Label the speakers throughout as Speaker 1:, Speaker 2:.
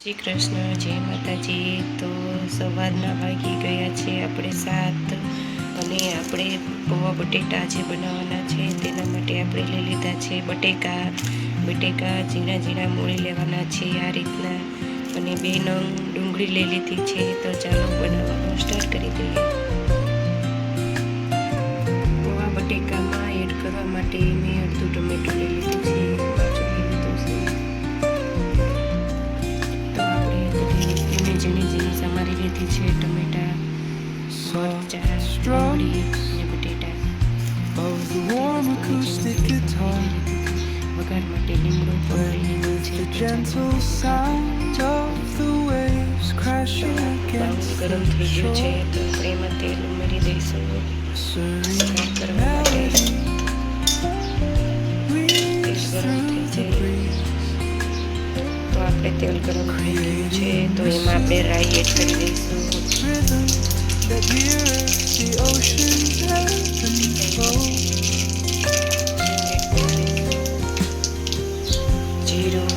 Speaker 1: શ્રી કૃષ્ણ, જય માતાજી. તો સવારના વાગી ગયા છે આપણે 7 અને આપણે પૌવા બટેટા જે બનાવવાના છે તેના માટે આપણે લઈ લીધા છે બટેકા ઝીણા ઝીણા મોળી લેવાના છે આ રીતના, અને 2 નંગ ડુંગળી લઈ લીધી છે. તો ચાલો બનાવવાનું સ્ટાર્ટ કરી દઈએ. પૌવા બટેકામાં એડ કરવા માટે મેં અડધું ટમેટું લઈ લીધું છે. ઝીણી સમારી લીધી છે ટમેટા, મરચાં, ડુંગળી અને બટેટા. વઘાર માટે લીમડો પકડી લીધો છે. બાઉલ ગરમ થઈ ગયું છે તો આપણે એમાં તેલ ઉમેરી દઈશું. ફ્રાય કરવા માટે તેલ ગરમ થઈ જાય તો આપણે તેલ ગરમ થઈ ગયું છે તો એમાં આપણે રાઈ એડ કરી દઈશું. જીરું,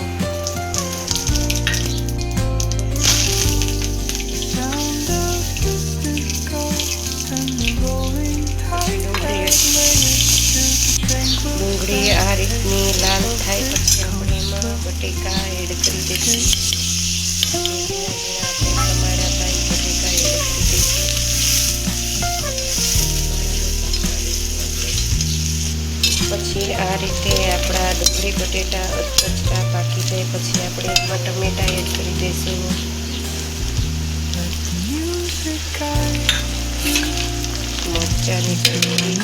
Speaker 1: ડુંગળી આ રીતની લાલ થાય પછી આપણે એમાં બટેકા એડ કરી દઈશું. પછી આ રીતે આપણા ડુંગળી બટેટા અધકચરા પાકી જાય પછી આપણે એમાં ટમેટા એડ કરી દઈશું. મરચાંની કટકી,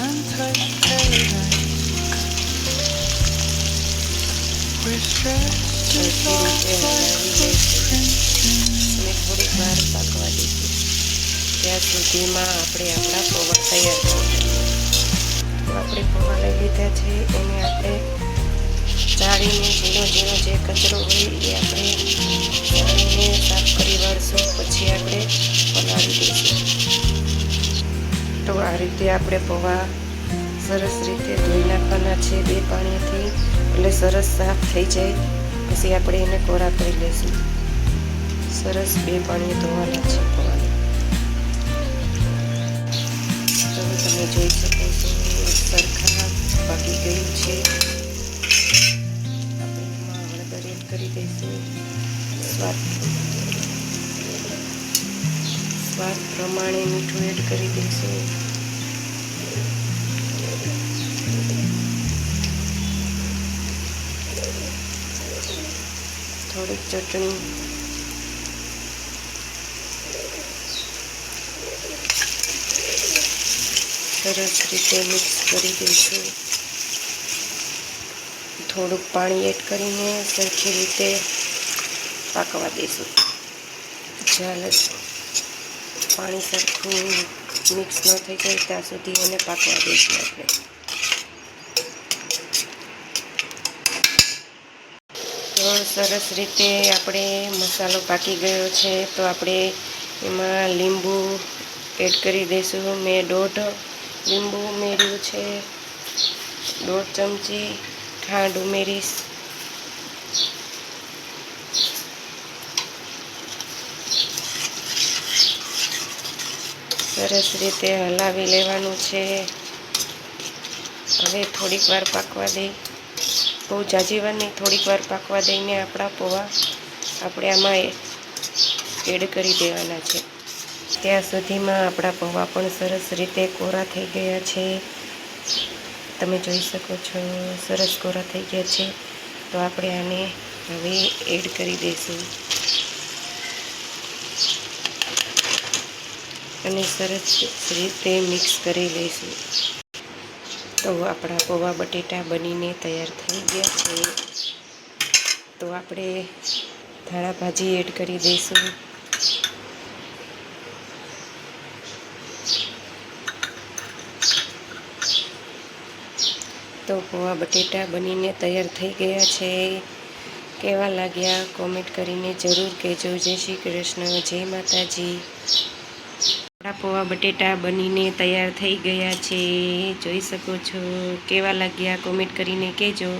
Speaker 1: થોડીક વાર પાકવા દઈશું. ત્યાં સુધીમાં આપણે આપણા પૌવા તૈયાર કરીશું. આપણે પૌવા લઈ લીધા છે એને આપણે ચાળીને ઝીણો જે કચરો હોય એ આપણે ચાળીને સાફ કરી વાળશું. પછી આપણે પલાળી દઈશું. તો આ રીતે આપણે પૌવા સરસ રીતે ધોઈ નાખવાના છે 2 પાણીથી, એટલે સરસ સાફ થઈ જાય. પછી આપણે એને કોરા કરી લઈશું. સરસ 2 પાણીએ ધોવાના છે પૌવાને. તો તમે જોઈ શકો છો સરખા પાકી ગયું છે. આપણે એમાં હળદર એડ કરી દઈશું. સ્વાદ પ્રમાણે મીઠું એડ કરી દઈશું. થોડીક ચટણી, સરસ રીતે મિક્સ કરી દઈશું. થોડુંક પાણી એડ કરીને સરખી રીતે પાકવા દઈશું. ચાલો પાણી સરખું મિક્સ ન થઈ જાય ત્યાં સુધી એને પાકવા દઈશું આપણે. તો સરસ રીતે આપણે મસાલો પાકી ગયો છે તો આપણે એમાં લીંબુ એડ કરી દઈશું. મેં 1.5 લીંબુ ઉમેર્યું છે. 1.5 ચમચી ખાંડ ઉમેરીશ. સરસ રીતે હલાવી લેવાનું છે. હવે થોડીક વાર પાકવા દઈ, બહુ ઝાઝી વાર નહીં, થોડીક વાર પાકવા દઈને આપણા પૌવા આપણે આમાં એડ કરી દેવાના છે. ત્યાં સુધીમાં આપણા પૌવા પણ સરસ રીતે કોરા થઈ ગયા છે. તમે જોઈ શકો છો સરસ કોરા થઈ ગયા છે. તો આપણે આને હવે એડ કરી દઈશું અને સરસ રીતે મિક્સ કરી લઈશું. તો આપણા પૌવા બટેટા બનીને તૈયાર થઈ ગયા છે. તો આપણે ધાણા ભાજી એડ કરી દઈશું. તો પૌવા બટેટા બનીને તૈયાર થઈ ગયા છે. કેવા લાગ્યા કોમેન્ટ કરીને જરૂર કહેજો. જય શ્રી કૃષ્ણ, જય માતાજી. આપણા પૌવા બટેટા બનીને તૈયાર થઈ ગયા છે. જોઈ શકો છો. કેવા લાગ્યા કોમેન્ટ કરીને કહેજો.